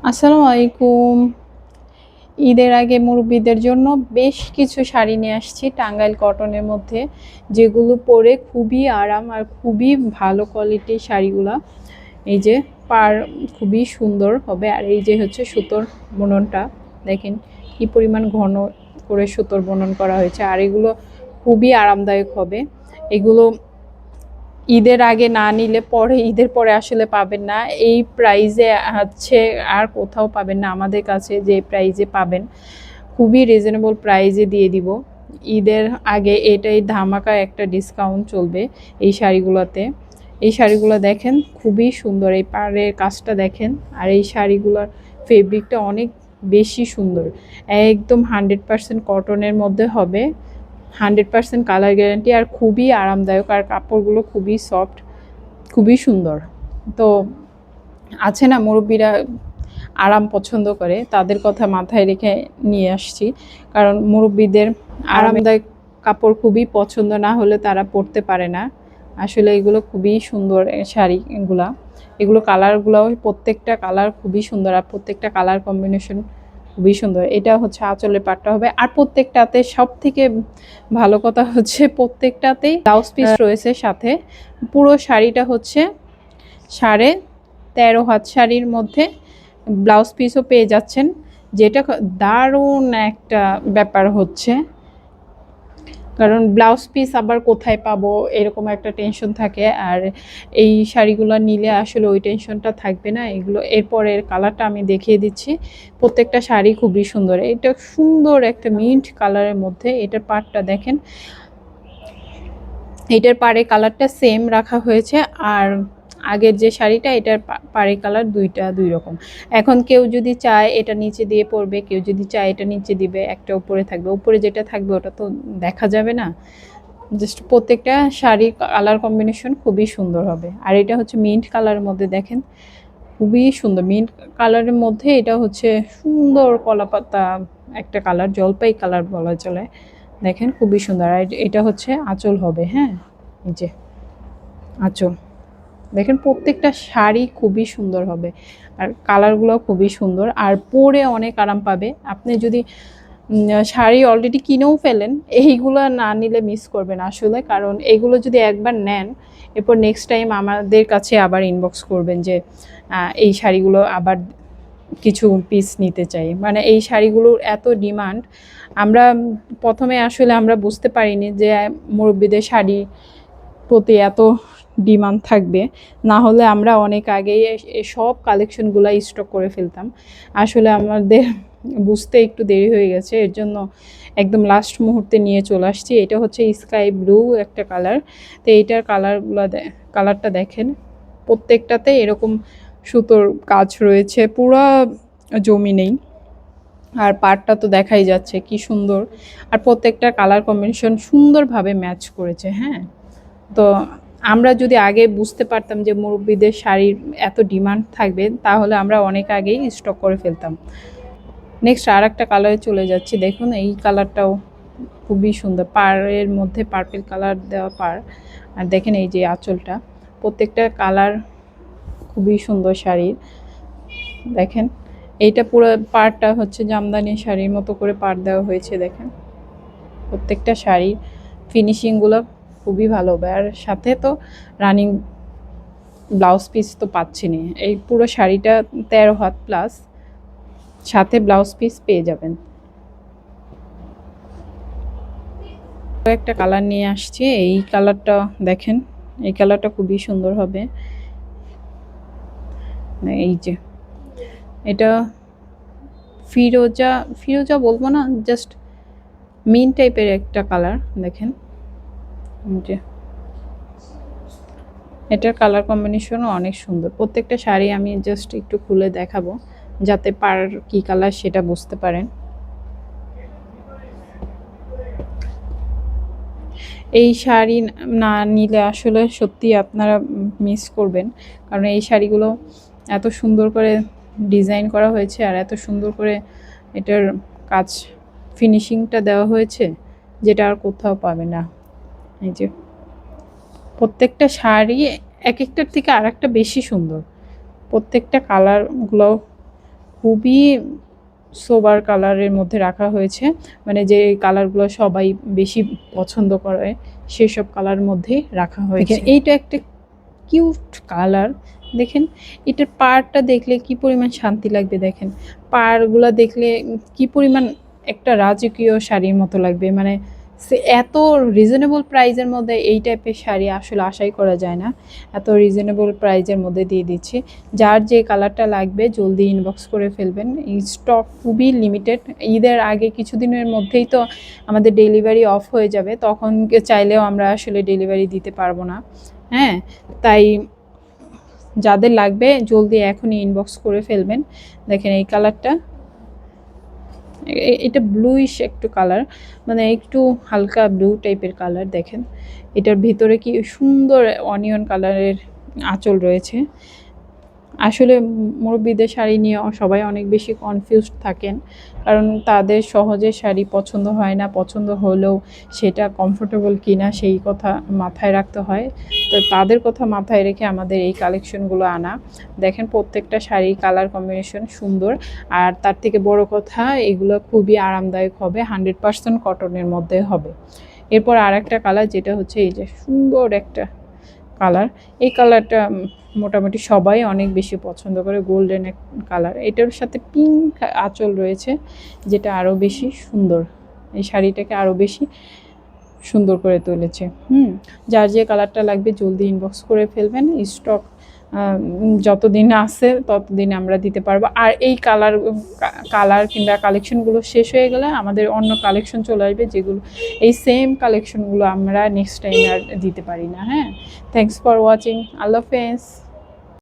আসসালামু আলাইকুম। ঈদের আগে মুরব্বিদের জন্য বেশ কিছু শাড়ি নিয়ে আসছি টাঙ্গাইল কটনের মধ্যে, যেগুলো পরে খুবই আরাম আর খুবই ভালো কোয়ালিটির শাড়িগুলা। এই যে পার খুবই সুন্দর হবে, আর এই যে হচ্ছে সুতোর বুননটা দেখেন কি পরিমাণ ঘন করে সুতোর বুনন করা হয়েছে, আর এগুলো খুবই আরামদায়ক হবে। এগুলো ঈদের আগে না নিলে পরে ঈদের পরে আসলে পাবেন না এই প্রাইজে, হচ্ছে আর কোথাও পাবেন না। আমাদের কাছে যে প্রাইজে পাবেন খুবই রিজনেবল প্রাইজে দিয়ে দিব। ঈদের আগে এটাই ধামাকা একটা ডিসকাউন্ট চলবে এই শাড়িগুলোতে। এই শাড়িগুলো দেখেন খুবই সুন্দর, এই পাড়ের কাজটা দেখেন, আর এই শাড়িগুলোর ফেব্রিকটা অনেক বেশি সুন্দর, একদম 100% কটনের মধ্যে হবে, 100% কালার গ্যারান্টি, আর খুবই আরামদায়ক, আর কাপড়গুলো খুবই সফট, খুবই সুন্দর। তো আছে না মুরব্বীরা আরাম পছন্দ করে, তাদের কথা মাথায় রেখে নিয়ে আসছি, কারণ মুরব্বীদের আরামদায়ক কাপড় খুবই পছন্দ না হলে তারা পরতে পারে না। আসলে এগুলো খুবই সুন্দর শাড়ি এগুলো কালারগুলো প্রত্যেকটা কালার খুবই সুন্দর, আর প্রত্যেকটা কালার কম্বিনেশন খুবই সুন্দর। এটা হচ্ছে আঁচলের পাটটা হবে, আর প্রত্যেকটাতে সব থেকে ভালো কথা হচ্ছে প্রত্যেকটাতেই ব্লাউজ পিস রয়েছে সাথে। পুরো শাড়িটা হচ্ছে 13.5 হাত শাড়ির মধ্যে ব্লাউজ পিসও পেয়ে যাচ্ছেন, যেটা দারুণ একটা ব্যাপার হচ্ছে, কারণ ব্লাউজ পিস আবার কোথায় পাবো এরকম একটা টেনশন থাকে, আর এই শাড়িগুলো নিলে আসলে ওই টেনশনটা থাকবে না। এগুলো এরপরের কালারটা আমি দেখিয়ে দিচ্ছি। প্রত্যেকটা শাড়ি খুবই সুন্দর, এটা সুন্দর একটা মিন্ট কালারের মধ্যে। এটার পাড়টা দেখেন, এটার পাড়ে কালারটা সেম রাখা হয়েছে, আর আগের যে শাড়িটা এটার পাড়ে কালার দুই রকম। এখন কেউ যদি চায় এটা নিচে দিয়ে পরবে, কেউ যদি চায় এটা নিচে দিবে, একটা উপরে থাকবে, উপরে যেটা থাকবে ওটা তো দেখা যাবে না। জাস্ট প্রত্যেকটা শাড়ির কালার কম্বিনেশন খুবই সুন্দর হবে। আর এটা হচ্ছে মিন্ট কালারের মধ্যে দেখেন, খুবই সুন্দর মিন্ট কালারের মধ্যে। এটা হচ্ছে সুন্দর কলাপাতা একটা কালার, জলপাই কালার বলা চলে। দেখেন খুবই সুন্দর, আর এটা হচ্ছে আঁচল হবে। হ্যাঁ, এই যে আঁচল দেখেন, প্রত্যেকটা শাড়ি খুবই সুন্দর হবে, আর কালারগুলো খুবই সুন্দর, আর পরে অনেক আরাম পাবে। আপনি যদি শাড়ি অলরেডি কিনেও ফেলেন, এইগুলো না নিলে মিস করবেন আসলে, কারণ এইগুলো যদি একবার নেন এরপর নেক্সট টাইম আমাদের কাছে আবার ইনবক্স করবেন যে এই শাড়িগুলো আবার কিছু পিস নিতে চাই। মানে এই শাড়িগুলোর এত ডিমান্ড, আমরা প্রথমে আসলে আমরা বুঝতে পারিনি যে মুরব্বীদের শাড়ি প্রতি এত ডিমান্ড থাকবে, না হলে আমরা অনেক আগেই সব কালেকশনগুলো স্টক করে ফেলতাম। আসলে আমাদের বুঝতে একটু দেরি হয়ে গেছে, এর জন্য একদম লাস্ট মুহূর্তে নিয়ে চলে আসছি। এটা হচ্ছে স্কাই ব্লু একটা কালার। তো এইটার কালারটা দেখেন, প্রত্যেকটাতে এরকম সুতোর কাজ রয়েছে, পুরো জমি নেই, আর পাড়টা তো দেখাই যাচ্ছে কি সুন্দর, আর প্রত্যেকটা কালার কম্বিনেশন সুন্দরভাবে ম্যাচ করেছে। হ্যাঁ, তো আমরা যদি আগে বুঝতে পারতাম যে মুরব্বীদের শাড়ির এত ডিমান্ড থাকবে, তাহলে আমরা অনেক আগেই স্টক করে ফেলতাম। নেক্সট আর একটা কালারে চলে যাচ্ছি, দেখুন এই কালারটাও খুবই সুন্দর, পাড়ের মধ্যে পার্পল কালার দেওয়া পাড়, আর দেখেন এই যে আঁচলটা, প্রত্যেকটা কালার খুবই সুন্দর শাড়ির। দেখেন এইটা পুরো পাড়টা হচ্ছে জামদানি শাড়ির মতো করে পাড় দেওয়া হয়েছে। দেখেন প্রত্যেকটা শাড়ির ফিনিশিংগুলো খুবই ভালো হবে, আর সাথে তো রানিং ব্লাউজ পিস তো পাচ্ছেনই। এই পুরো শাড়িটা 13 হাত প্লাস, সাথে ব্লাউজ পিস পেয়ে যাবেন। একটা কালার নিয়ে আসছি, এই কালারটা দেখেন, এই কালারটা খুবই সুন্দর হবে। এই যে এটা ফিরোজা, ফিরোজা বলবো না, জাস্ট মিন টাইপের একটা কালার। দেখেন যে এটার কালার কম্বিনেশনও অনেক সুন্দর। প্রত্যেকটা শাড়ি আমি জাস্ট একটু খুলে দেখাবো যাতে পার কি কালার সেটা বুঝতে পারেন। এই শাড়ি না নিলে আসলে সত্যি আপনারা মিস করবেন, কারণ এই শাড়িগুলো এত সুন্দর করে ডিজাইন করা হয়েছে, আর এত সুন্দর করে এটার কাজ ফিনিশিংটা দেওয়া হয়েছে, যেটা আর কোথাও পাবে না। এই যে প্রত্যেকটা শাড়ি এক একটার থেকে আর একটা বেশি সুন্দর, প্রত্যেকটা কালারগুলো খুবই সোবার কালারের মধ্যে রাখা হয়েছে, মানে যে কালারগুলো সবাই বেশি পছন্দ করে সেসব কালার মধ্যে রাখা হয়েছে। এইটা একটা কিউট কালার, দেখেন এটার পাড়টা দেখলে কি পরিমাণ শান্তি লাগবে, দেখেন পাড়গুলো দেখলে কি পরিমাণ একটা রাজকীয় শাড়ির মতো লাগবে। মানে এত রিজনেবল প্রাইজের মধ্যে এই টাইপের শাড়ি আসলে আশাই করা যায় না। এত রিজনেবল প্রাইজের মধ্যে দিয়ে দিচ্ছি। যার যে কালারটা লাগবে জলদি ইনবক্স করে ফেলবেন, এই স্টক খুবই লিমিটেড। ঈদের আগে কিছুদিনের মধ্যেই তো আমাদের ডেলিভারি অফ হয়ে যাবে, তখন চাইলেও আমরা আসলে ডেলিভারি দিতে পারবো না। হ্যাঁ, তাই যাদের লাগবে জলদি এখনই ইনবক্স করে ফেলবেন। দেখেন এই কালারটা, এটা ব্লুইশ একটু কালার, মানে একটু হালকা ব্লু টাইপের কালার। দেখেন এটার ভিতরে কি সুন্দর অনিয়ন কালারের আঁচল রয়েছে। আসলে মুরব্বিদের শাড়ি নিয়ে সবাই অনেক বেশি কনফিউজড থাকেন, কারণ তাদের সহজে শাড়ি পছন্দ হয় না, পছন্দ হলেও সেটা কমফোর্টেবল কিনা সেই কথা মাথায় রাখতে হয়। তো তাদের কথা মাথায় রেখে আমাদের এই কালেকশনগুলো আনা। দেখেন প্রত্যেকটা শাড়ি কালার কম্বিনেশন সুন্দর, আর তার থেকে বড় কথা এগুলো খুবই আরামদায়ক হবে, 100% কটনের মধ্যে হবে। এরপর আর একটা কালার যেটা হচ্ছে এই যে সুন্দর একটা কালার, এই কালারটা মোটামুটি সবাই অনেক বেশি পছন্দ করে, গোল্ডেন কালার। এটার সাথে পিঙ্ক আঁচল রয়েছে, যেটা আরও বেশি সুন্দর, এই শাড়িটাকে আরও বেশি সুন্দর করে তুলেছে। যার যে কালারটা লাগবে জলদি ইনবক্স করে ফেলবেন, স্টক যতদিন আছে ততদিন আমরা দিতে পারবো। আর এই কালার কিংবা কালেকশনগুলো শেষ হয়ে গেলে আমাদের অন্য কালেকশন চলে আসবে, যেগুলো এই সেম কালেকশনগুলো আমরা নেক্সট টাইম আর দিতে পারি না। হ্যাঁ, থ্যাংকস ফর ওয়াচিং, আল্লাহ হাফেজ।